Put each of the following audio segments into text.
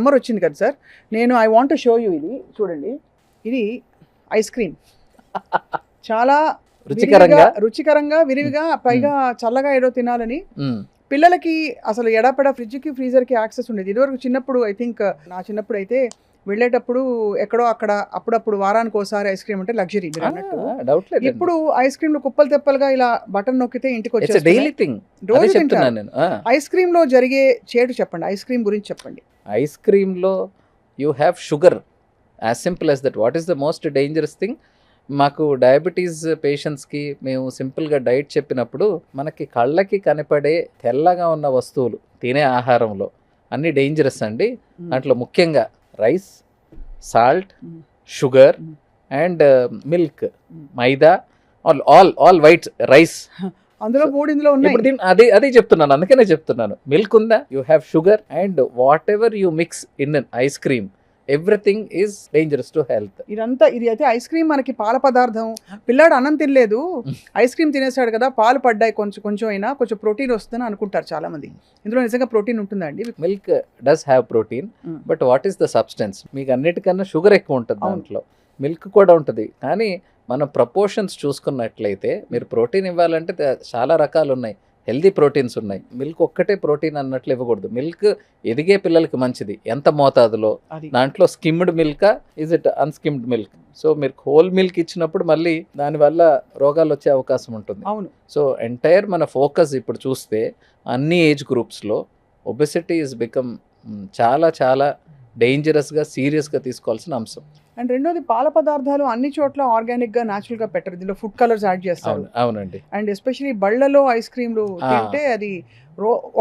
Summer వచ్చింది కదా sir, నేను I want to show you. ఇది చూడండి, ఇది ఐస్ క్రీమ్. చాలా రుచికరంగా విరివిగా, పైగా చల్లగా ఏదో తినాలని పిల్లలకి అసలు ఎడాపెడ ఫ్రిడ్జ్కి ఫ్రీజర్కి యాక్సెస్ ఉండేది. ఇదివరకు చిన్నప్పుడు, ఐ థింక్ నా చిన్నప్పుడు అయితే వెళ్ళేటప్పుడు ఎక్కడో అక్కడ అప్పుడప్పుడు వారానికి ఒకసారి ఐస్ క్రీమ్ అంటే లగ్జరీ మీరు అన్నట్టు. ఇప్పుడు ఐస్ క్రీమ్ కుప్పలు తెప్పలుగా ఇలా బటన్ నొక్కితే ఇంటికి వచ్చేది. ఐస్ క్రీమ్ లో జరిగే చేటు చెప్పండి, ఐస్ క్రీమ్ గురించి చెప్పండి. ఐస్ క్రీమ్ లో you have sugar, as simple as that. What is the most dangerous thing? మాకు డయాబెటీస్ పేషెంట్స్కి మేము సింపుల్గా డైట్ చెప్పినప్పుడు మనకి కళ్ళకి కనపడే తెల్లగా ఉన్న వస్తువులు తినే ఆహారంలో అన్ని డేంజరస్ అండి. దాంట్లో ముఖ్యంగా rice, salt, sugar and milk, maida, all white rice, అందులో 3 ఇందులో ఉన్నాయి. అదే చెప్తున్నాను, అందుకనే చెప్తున్నాను. మిల్క్ ఉందా, you have sugar, and what ever you mix in an ice cream, everything is dangerous to health. ఇది అయితే ఐస్ క్రీమ్ మనకి పాల పదార్థం. పిల్లాడు అన్నం తినలేదు, ఐస్ క్రీమ్ తినేసాడు కదా, పాలు పడ్డాయి, కొంచెం అయినా కొంచెం ప్రోటీన్ వస్తుందని అనుకుంటారు చాలా మంది. ఇందులో నిజంగా ప్రోటీన్ ఉంటుందండి? Milk does have protein, but what is the substance? మీకు అన్నిటికన్నా షుగర్ ఎక్కువ ఉంటుంది దాంట్లో, మిల్క్ కూడా ఉంటుంది. కానీ మనం ప్రపోర్షన్స్ చూసుకున్నట్లయితే మీరు ప్రోటీన్ ఇవ్వాలంటే చాలా రకాలు ఉన్నాయి, హెల్దీ ప్రోటీన్స్ ఉన్నాయి. మిల్క్ ఒక్కటే ప్రోటీన్ అన్నట్లు ఇవ్వకూడదు. మిల్క్ ఎదిగే పిల్లలకి మంచిది ఎంత మోతాదులో. దాంట్లో స్కిమ్డ్ మిల్కా, is it unskimmed milk? So మీరు హోల్ మిల్క్ ఇచ్చినప్పుడు మళ్ళీ దానివల్ల రోగాలు వచ్చే అవకాశం ఉంటుంది. అవును. సో ఎంటైర్ మన ఫోకస్ ఇప్పుడు చూస్తే అన్ని ఏజ్ గ్రూప్స్లో ఒబెసిటీ ఇస్ బికమ్ చాలా చాలా డేంజరస్గా, సీరియస్గా తీసుకోవాల్సిన అంశం. అండ్ రెండోది, పాల పదార్థాలు అన్ని చోట్ల ఆర్గానిక్గా, న్యాచురల్గా పెట్టరు, దీనిలో ఫుడ్ కలర్స్ యాడ్ చేస్తారు. అవునండి. అండ్ ఎస్పెషలీ బళ్ళలో ఐస్ క్రీమ్లు తింటే అది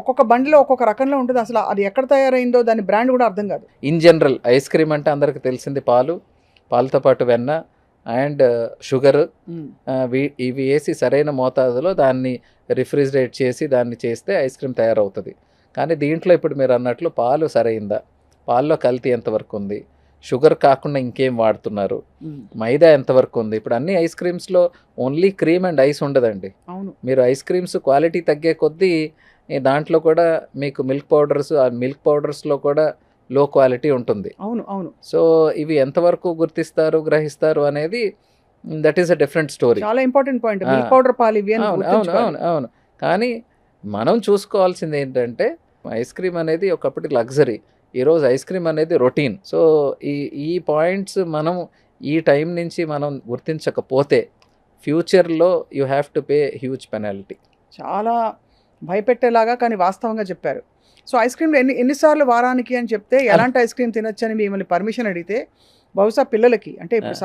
ఒక్కొక్క బండిలో ఒక్కొక్క రకంలో ఉంటుంది. అసలు అది ఎక్కడ తయారైందో దాని బ్రాండ్ కూడా అర్థం కాదు. ఇన్ జనరల్ ఐస్ క్రీమ్ అంటే అందరికి తెలిసింది పాలతో పాటు వెన్న అండ్ షుగర్, ఇవి వేసి సరైన మోతాదులో దాన్ని రిఫ్రిజిరేట్ చేసి దాన్ని చేస్తే ఐస్ క్రీమ్ తయారవుతుంది. కానీ దీంట్లో ఇప్పుడు మీరు అన్నట్లు పాలు సరైందా, పాల్లో కల్తీ ఎంతవరకు ఉంది, షుగర్ కాకుండా ఇంకేం వాడుతున్నారు, మైదా ఎంతవరకు ఉంది? ఇప్పుడు అన్ని ఐస్ క్రీమ్స్లో ఓన్లీ క్రీమ్ అండ్ ఐస్ ఉండదండి. అవును. మీరు ఐస్ క్రీమ్స్ క్వాలిటీ తగ్గే కొద్దీ దాంట్లో కూడా మీకు మిల్క్ పౌడర్స్, ఆ మిల్క్ పౌడర్స్లో కూడా లో క్వాలిటీ ఉంటుంది. అవును అవును. సో ఇవి ఎంతవరకు గుర్తిస్తారు, గ్రహిస్తారు అనేది that is a different story. చాలా ఇంపార్టెంట్ పాయింట్, మిల్క్ పౌడర్ పాలు ఇవి. అవును. కానీ మనం చూసుకోవాల్సింది ఏంటంటే ఐస్ క్రీమ్ అనేది ఒకప్పటి లగ్జరీ, ఈరోజు ఐస్ క్రీమ్ అనేది రొటీన్. సో ఈ పాయింట్స్ మనం ఈ టైం నుంచి మనం గుర్తించకపోతే ఫ్యూచర్లో you have to pay huge penalty. చాలా భయపెట్టేలాగా కానీ వాస్తవంగా చెప్పారు. సో ఐస్ క్రీమ్లో ఎన్నిసార్లు వారానికి అని చెప్తే ఎలాంటి ఐస్ క్రీమ్ తినొచ్చు అని మిమ్మల్ని పర్మిషన్ అడిగితే బహుశా పిల్లలకి అంటే ఇప్పుడు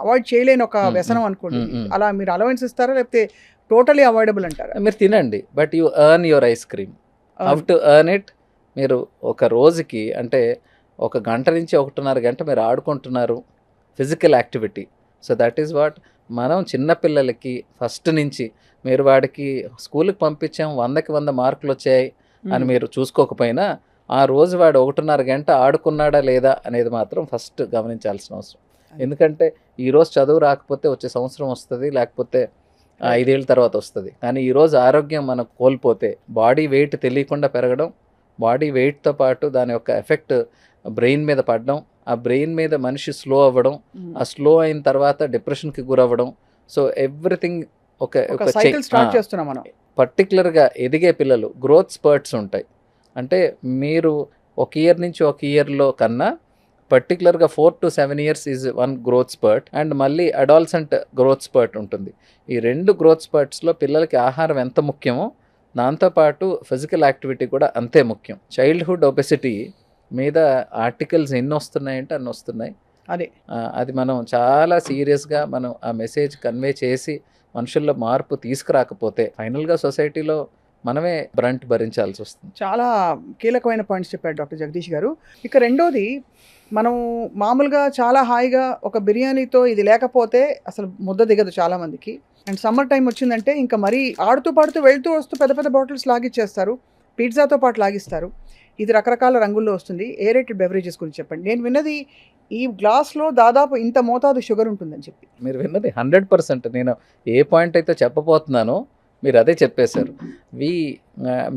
అవాయిడ్ చేయలేని ఒక వ్యసనం అనుకోండి, అలా మీరు అలవెన్స్ ఇస్తారా లేకపోతే టోటలీ అవాయిడబుల్ అంటారా? మీరు తినండి, but you earn your eyes cream. How to earn it? మీరు ఒక రోజుకి అంటే 1 గంట నుంచి 1.5 గంట మీరు ఆడుకుంటున్నారు, physical activity. So that is what మనం చిన్నపిల్లలకి ఫస్ట్ నుంచి మీరు వాడికి స్కూల్కి పంపించాం 100కి 100 మార్కులు వచ్చాయి అని మీరు చూసుకోకపోయినా ఆ రోజు వాడు 1.5 గంట ఆడుకున్నాడా లేదా అనేది మాత్రం ఫస్ట్ గమనించాల్సిన అవసరం. ఎందుకంటే ఈరోజు చదువు రాకపోతే వచ్చే సంవత్సరం వస్తుంది, లేకపోతే 5 ఏళ్ళ తర్వాత వస్తుంది. కానీ ఈరోజు ఆరోగ్యం మనకు కోల్పోతే బాడీ వెయిట్ తెలియకుండా పెరగడం, బాడీ వెయిట్తో పాటు దాని యొక్క ఎఫెక్ట్ బ్రెయిన్ మీద పడడం, ఆ బ్రెయిన్ మీద మనిషి స్లో అవ్వడం, ఆ స్లో అయిన తర్వాత డిప్రెషన్కి గురవ్వడం. సో ఎవ్రీథింగ్ ఒక సైకిల్ స్టార్ట్ చేస్తున్నాం మనం. పర్టికులర్గా ఎదిగే పిల్లలు గ్రోత్ స్పర్ట్స్ ఉంటాయి. అంటే మీరు 1 ఇయర్ నుంచి 1 ఇయర్లో కన్నా పర్టికులర్గా 4 to 7 years is 1 growth spurt, and మళ్ళీ అడాల్సెంట్ గ్రోత్ స్పర్ట్ ఉంటుంది. ఈ 2 గ్రోత్ స్పర్ట్స్లో పిల్లలకి ఆహారం ఎంత ముఖ్యమో దాంతోపాటు ఫిజికల్ యాక్టివిటీ కూడా అంతే ముఖ్యం. చైల్డ్హుడ్ ఒబెసిటీ మీద ఆర్టికల్స్ ఎన్ని వస్తున్నాయంటే అన్ని వస్తున్నాయి. అది మనం చాలా సీరియస్గా మనం ఆ మెసేజ్ కన్వే చేసి మనుషుల్లో మార్పు తీసుకురాకపోతే ఫైనల్గా సొసైటీలో మనమే బ్రంట్ భరించాల్సి వస్తుంది. చాలా కీలకమైన పాయింట్స్ చెప్పారు డాక్టర్ జగదీష్ గారు. ఇక రెండోది, మనం మామూలుగా చాలా హాయిగా ఒక బిర్యానీతో ఇది లేకపోతే అసలు ముద్ద దిగదు చాలామందికి. అండ్ సమ్మర్ టైం వచ్చిందంటే ఇంకా మరీ ఆడుతూ పాడుతూ వెళ్తూ వస్తూ పెద్ద పెద్ద బాటిల్స్ లాగిచ్చేస్తారు, పిజ్జాతో పాటు లాగిస్తారు. ఇది రకరకాల రంగుల్లో వస్తుంది. ఏరేటెడ్ బెవరేజెస్ గురించి చెప్పండి. నేను విన్నది ఈ గ్లాస్లో దాదాపు ఇంత మోతాదు షుగర్ ఉంటుందని చెప్పి. మీరు విన్నది 100%. నేను ఏ పాయింట్ అయితే చెప్పబోతున్నానో మీరు అదే చెప్పేశారు.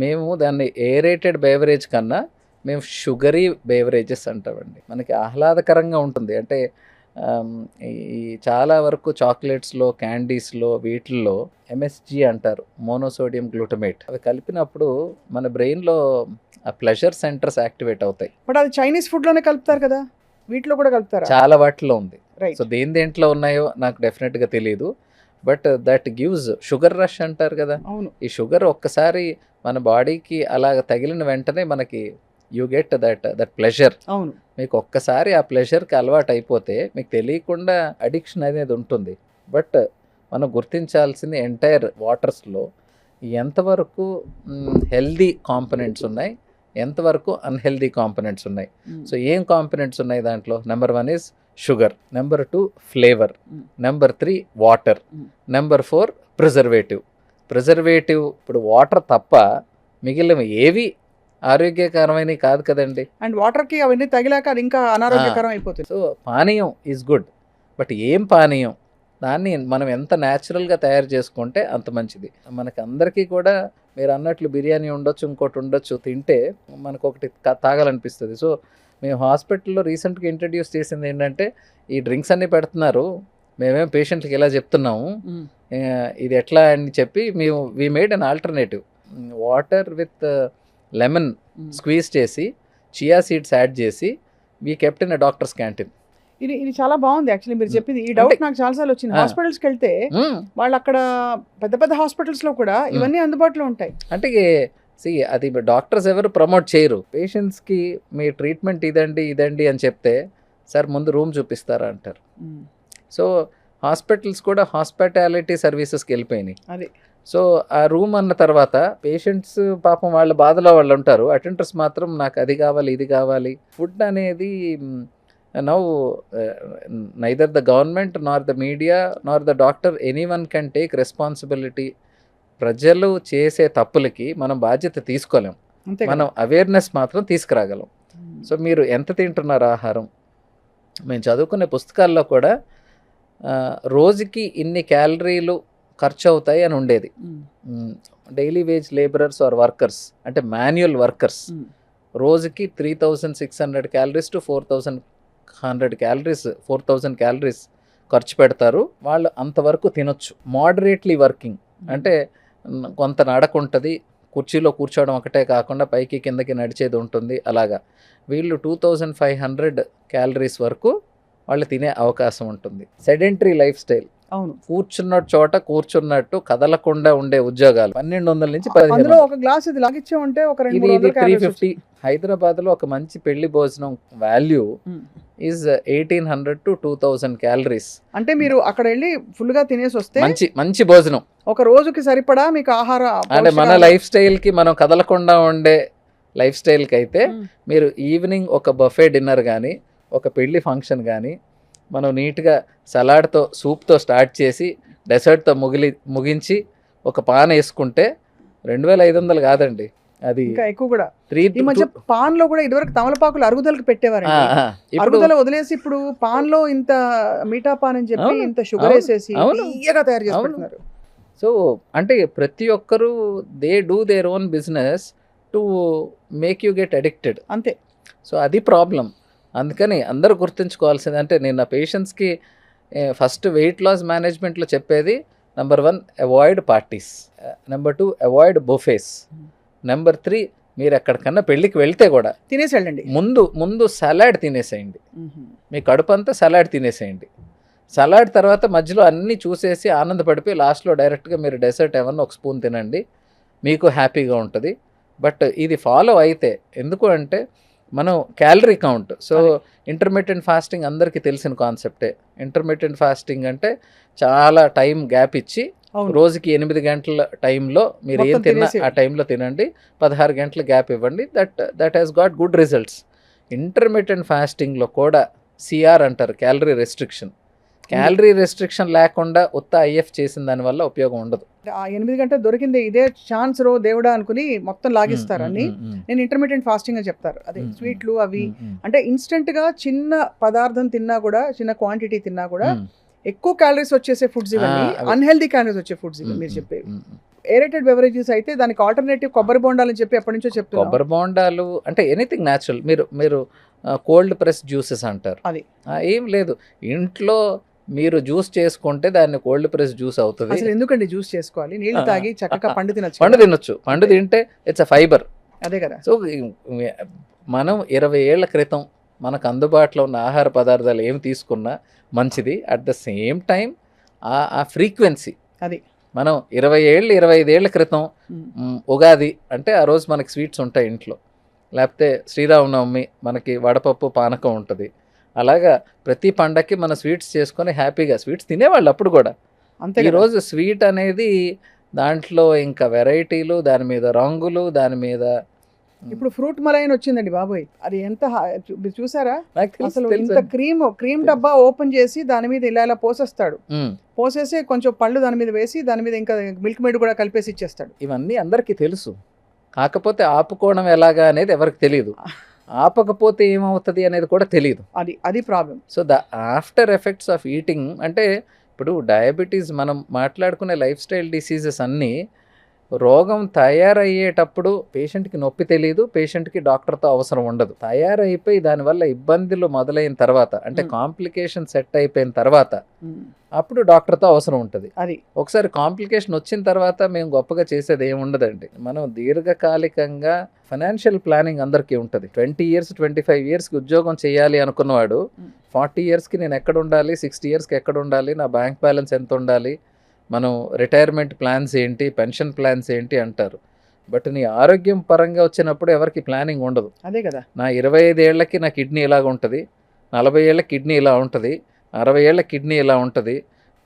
మేము దాన్ని ఏరేటెడ్ బెవరేజ్ కన్నా మేము షుగరీ బేవరేజెస్ అంటామండి. మనకి ఆహ్లాదకరంగా ఉంటుంది. అంటే ఈ చాలా వరకు చాక్లెట్స్లో, క్యాండీస్లో, వీటిల్లో ఎంఎస్జి అంటారు, మోనోసోడియం గ్లూటమేట్. అవి కలిపినప్పుడు మన బ్రెయిన్లో ఆ ప్లెజర్ సెంటర్స్ యాక్టివేట్ అవుతాయి. బట్ అది చైనీస్ ఫుడ్లోనే కలుపుతారు కదా, వీటిలో కూడా కలుపుతారా? చాలా వాటిలో ఉంది. రైట్. సో దేంట్లో ఉన్నాయో నాకు డెఫినెట్గా తెలియదు. But that gives sugar rush అంటారు కదా. అవును. ఈ షుగర్ ఒక్కసారి మన బాడీకి అలాగ తగిలిన వెంటనే మనకి యూ గెట్ దట్ ప్లెజర్. అవును. మీకు ఒక్కసారి ఆ ప్లెజర్కి అలవాటు అయిపోతే మీకు తెలియకుండా అడిక్షన్ అనేది ఉంటుంది. బట్ మనం గుర్తించాల్సింది ఎంటైర్ వాటర్స్లో ఎంతవరకు హెల్దీ కాంపనెంట్స్ ఉన్నాయి, ఎంతవరకు అన్హెల్దీ కాంపనెంట్స్ ఉన్నాయి. సో ఏం కాంపనెంట్స్ ఉన్నాయి దాంట్లో? Number 1 is sugar, number 2 flavour, number 3 water, number 4 preservative. ఇప్పుడు వాటర్ తప్ప మిగిలిన ఏవి ఆరోగ్యకరమైనవి కాదు కదండి. అండ్ వాటర్కి అవన్నీ తగిలాక అది ఇంకా అనారోగ్యకరం అయిపోతుంది. సో పానీయం ఈజ్ గుడ్, బట్ ఏం పానీయం, దాన్ని మనం ఎంత న్యాచురల్గా తయారు చేసుకుంటే అంత మంచిది. మనకి అందరికీ కూడా మీరు అన్నట్లు బిర్యానీ ఉండొచ్చు, ఇంకోటి ఉండొచ్చు, తింటే మనకు ఒకటి తాగాలనిపిస్తుంది. సో మేము హాస్పిటల్లో రీసెంట్గా ఇంట్రడ్యూస్ చేసింది ఏంటంటే, ఈ డ్రింక్స్ అన్నీ పెడుతున్నారు, మేమేం పేషెంట్కి ఇలా చెప్తున్నాము, ఇది ఎట్లా అని చెప్పి we made an alternative. Water with lemon squeeze చేసి, చియా సీడ్స్ యాడ్ చేసి, we kept in a doctors canteen. ఇది చాలా బాగుంది యాక్చువల్లీ మీరు చెప్పింది. ఈ డౌట్ నాకు చాలాసార్లు వచ్చింది. హాస్పిటల్స్కి వెళ్తే వాళ్ళు అక్కడ పెద్ద పెద్ద హాస్పిటల్స్లో కూడా ఇవన్నీ అందుబాటులో ఉంటాయి. అంటే అది డాక్టర్స్ ఎవరు ప్రమోట్ చేయరు. పేషెంట్స్కి మీ ట్రీట్మెంట్ ఇదండి అని చెప్తే, సార్ ముందు రూమ్ చూపిస్తారా అంటారు. సో హాస్పిటల్స్ కూడా హాస్పిటాలిటీ సర్వీసెస్కి వెళ్ళిపోయినాయి. అది సో ఆ రూమ్ అన్న తర్వాత పేషెంట్స్ పాపం వాళ్ళ బాధలో వాళ్ళు ఉంటారు, అటెండర్స్ మాత్రం నాకు అది కావాలి ఇది కావాలి. ఫుడ్ అనేది now neither the government nor the media nor the doctor anyone can take responsibility. ప్రజలు చేసే తప్పులకి మనం బాధ్యత తీసుకోలేం, మనం అవేర్నెస్ మాత్రం తీసుకురాగలం. సో మీరు ఎంత తింటున్నారు ఆహారం? మేము చదువుకునే పుస్తకాల్లో కూడా రోజుకి ఇన్ని క్యాలరీలు ఖర్చు అవుతాయి అని ఉండేది. Daily wage labourers or workers, అంటే మాన్యువల్ వర్కర్స్, రోజుకి 3600 క్యాలరీస్ టు 4100 క్యాలరీస్, 4000 క్యాలరీస్ ఖర్చు పెడతారు. వాళ్ళు అంతవరకు తినొచ్చు. మోడరేట్లీ వర్కింగ్ అంటే కొంత నడక ఉంటుంది, కుర్చీలో కూర్చోవడం ఒకటే కాకుండా పైకి కిందకి నడిచేది ఉంటుంది. అలాగా వీళ్ళు 2500 క్యాలరీస్ వరకు వాళ్ళు తినే అవకాశం ఉంటుంది. సెడెంటరీ లైఫ్ స్టైల్, అవును, కూర్చున్న చోట కూర్చున్నట్టు కదలకుండా ఉండే ఉద్యోగాలు 1200 నుంచి 1500. ఒక గ్లాస్ ఇది లాగిచ్చామంటే ఒక 350. హైదరాబాద్లో ఒక మంచి పెళ్లి భోజనం వాల్యూ ఈజ్ 1800 to 2000 క్యాలరీస్. అంటే మీరు అక్కడ వెళ్ళి ఫుల్గా తినేసి వస్తే మంచి భోజనం ఒక రోజుకి సరిపడా మీకు ఆహారం. అంటే మన లైఫ్ స్టైల్కి, మనం కదలకుండా ఉండే లైఫ్ స్టైల్కి అయితే మీరు ఈవినింగ్ ఒక బఫే డిన్నర్ కానీ, ఒక పెళ్లి ఫంక్షన్ కానీ, మనం నీట్గా సలాడ్తో, సూప్తో స్టార్ట్ చేసి డెసర్ట్తో ముగించి ఒక పాన్ వేసుకుంటే 2500 కాదండి, అది ఇంకా ఎక్కువ కూడా. ఈ మధ్య పాన్ లో కూడా ఇదివరకు తమలపాకులు అరుగుదలకు పెట్టేవారు, అరుగుదల వదిలేసి ఇప్పుడు పాన్ లో ఇంత మీఠా పాన్ అని చెప్పి ఇంత షుగర్ వేసేసి తీయగా తయారు చేసుకుంటున్నారు. సో అంటే ప్రతి ఒక్కరు they do their own business to make you get addicted, అంతే. సో అది ప్రాబ్లం. అందుకని అందరూ గుర్తుంచుకోవాల్సింది అంటే, నేను నా పేషెంట్స్కి ఫస్ట్ వెయిట్ లాస్ మేనేజ్మెంట్లో చెప్పేది, number 1 avoid parties, number 2 avoid buffets, number 3 మీరు ఎక్కడికన్నా పెళ్ళికి వెళ్తే కూడా తినేసి వెళ్ళండి, ముందు సలాడ్ తినేసేయండి, మీ కడుపు అంతా సలాడ్ తినేసేయండి. సలాడ్ తర్వాత మధ్యలో అన్నీ చూసేసి ఆనందపడిపోయి లాస్ట్లో డైరెక్ట్గా మీరు డెసర్ట్ ఏమన్నా ఒక స్పూన్ తినండి, మీకు హ్యాపీగా ఉంటుంది. బట్ ఇది ఫాలో అయితే, ఎందుకు అంటే మనం calorie count. So intermittent fasting అందరికీ తెలిసిన కాన్సెప్టే. ఇంటర్మిటెంట్ ఫాస్టింగ్ అంటే చాలా టైం గ్యాప్ ఇచ్చి రోజుకి 8 గంటల టైంలో మీరు ఏం తిన్నా ఆ టైంలో తినండి, 16 గంటల గ్యాప్ ఇవ్వండి. That has got good results. Intermittent ఫాస్టింగ్లో కూడా సిఆర్ అంటారు, క్యాలరీ రెస్ట్రిక్షన్. క్యాలరీ రెస్ట్రిక్షన్ లేకుండా ఉత్త ఐఎఫ్ చేసిన దానివల్ల ఉపయోగం ఉండదు. 8 గంటలు దొరికింది, ఇదే ఛాన్స్ రో దేవుడా అనుకుని మొత్తం లాగిస్తారని నేను ఇంటర్మీడియట్ ఫాస్టింగ్ అని చెప్తారు. అదే స్వీట్లు అవి అంటే ఇన్స్టెంట్ గా చిన్న పదార్థం తిన్నా కూడా, చిన్న క్వాంటిటీ తిన్నా కూడా ఎక్కువ క్యాలరీస్ వచ్చేసే ఫుడ్స్ ఇవన్నీ, అన్హెల్దీ క్యాలరీస్ వచ్చే ఫుడ్స్ ఇవి మీరు చెప్పేవి. ఏరేటెడ్ బెవరేజెస్ అయితే దానికి ఆల్టర్నేటివ్ కొబ్బరి బొండాలు అని చెప్పి ఎప్పటి నుంచో చెప్తున్నారు. కొబ్బరి బోండాలు అంటే ఎనీథింగ్ న్యాచురల్. మీరు కోల్డ్ ప్రెస్ జ్యూసెస్ అంటారు, అది ఏం లేదు. ఇంట్లో మీరు జ్యూస్ చేసుకుంటే దాన్ని కోల్డ్ ప్రెస్ జ్యూస్ అవుతుంది. అసలు ఎందుకండి జ్యూస్ చేసుకోవాలి, నీళ్లు తాగి చక్కగా పండు తినొచ్చు పండు కదా. తినొచ్చు. పండు తింటే ఇట్స్ అ ఫైబర్. అదే కదా. సో మనం 20 ఏళ్ల క్రితం మనకు అందుబాటులో ఉన్న ఆహార పదార్థాలు ఏం తీసుకున్నా మంచిది. అట్ ద సేమ్ టైం ఆ ఫ్రీక్వెన్సీ, అది మనం 20 ఏళ్ళు 25 ఏళ్ల క్రితం ఉగాది అంటే ఆ రోజు మనకి స్వీట్స్ ఉంటాయి ఇంట్లో, లేకపోతే శ్రీరామనవమి మనకి వడపప్పు పానకం ఉంటుంది. అలాగా ప్రతి పండక్కి మన స్వీట్స్ చేసుకొని హ్యాపీగా స్వీట్స్ తినేవాళ్ళు అప్పుడు కూడా. అంతే కదా. ఈరోజు స్వీట్ అనేది దాంట్లో ఇంకా వెరైటీలు, దాని మీద రంగులు, దాని మీద ఇప్పుడు ఫ్రూట్ మలైన్ వచ్చిందండి బాబోయ్, అది ఎంత మీరు చూసారా? నాకు తెలుసు, అసలు తెలుసు. ఇంత క్రీమ్ డబ్బా ఓపెన్ చేసి దాని మీద ఇలా పోసేస్తాడు. పోసేసి కొంచెం పళ్ళు దాని మీద వేసి దాని మీద ఇంకా మిల్క్ మేడ్ కూడా కలిపేసి ఇచ్చేస్తాడు. ఇవన్నీ అందరికీ తెలుసు, కాకపోతే ఆపుకోవడం ఎలాగా అనేది ఎవరికి తెలియదు. ఆపకపోతే ఏమవుతుంది అనేది కూడా తెలియదు. అది problem. So the after effects of eating అంటే ఇప్పుడు డయాబెటీస్, మనం మాట్లాడుకునే లైఫ్ స్టైల్ డిసీజెస్ అన్నీ రోగం తయారయ్యేటప్పుడు పేషెంట్కి నొప్పి తెలియదు, పేషెంట్కి డాక్టర్తో అవసరం ఉండదు. తయారైపోయి దానివల్ల ఇబ్బందులు మొదలైన తర్వాత, అంటే కాంప్లికేషన్ సెట్ అయిపోయిన తర్వాత అప్పుడు డాక్టర్తో అవసరం ఉంటుంది. అది ఒకసారి కాంప్లికేషన్ వచ్చిన తర్వాత మేము గొప్పగా చేసేది ఏమి ఉండదండి. మనం దీర్ఘకాలికంగా ఫైనాన్షియల్ ప్లానింగ్ అందరికీ ఉంటుంది. 20 years 25 yearsకి ఉద్యోగం చేయాలి అనుకున్నవాడు 40 yearsకి నేను ఎక్కడ ఉండాలి, 60 yearsకి ఎక్కడ ఉండాలి, నా బ్యాంక్ బ్యాలెన్స్ ఎంత ఉండాలి, మనం రిటైర్మెంట్ ప్లాన్స్ ఏంటి, పెన్షన్ ప్లాన్స్ ఏంటి అంటారు. బట్ నీ ఆరోగ్యం పరంగా వచ్చినప్పుడు ఎవరికి ప్లానింగ్ ఉండదు. అదే కదా. నా 25 ఏళ్ళకి నా కిడ్నీ ఇలాగ ఉంటుంది, 40 ఏళ్ళ కిడ్నీ ఇలా ఉంటుంది, 60 ఏళ్ళ కిడ్నీ ఇలా ఉంటుంది,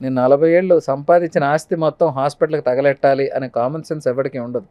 నేను 40 ఏళ్ళు సంపాదించిన ఆస్తి మొత్తం హాస్పిటల్కి తగలెట్టాలి అనే కామన్ సెన్స్ ఎవరికి ఉండదు.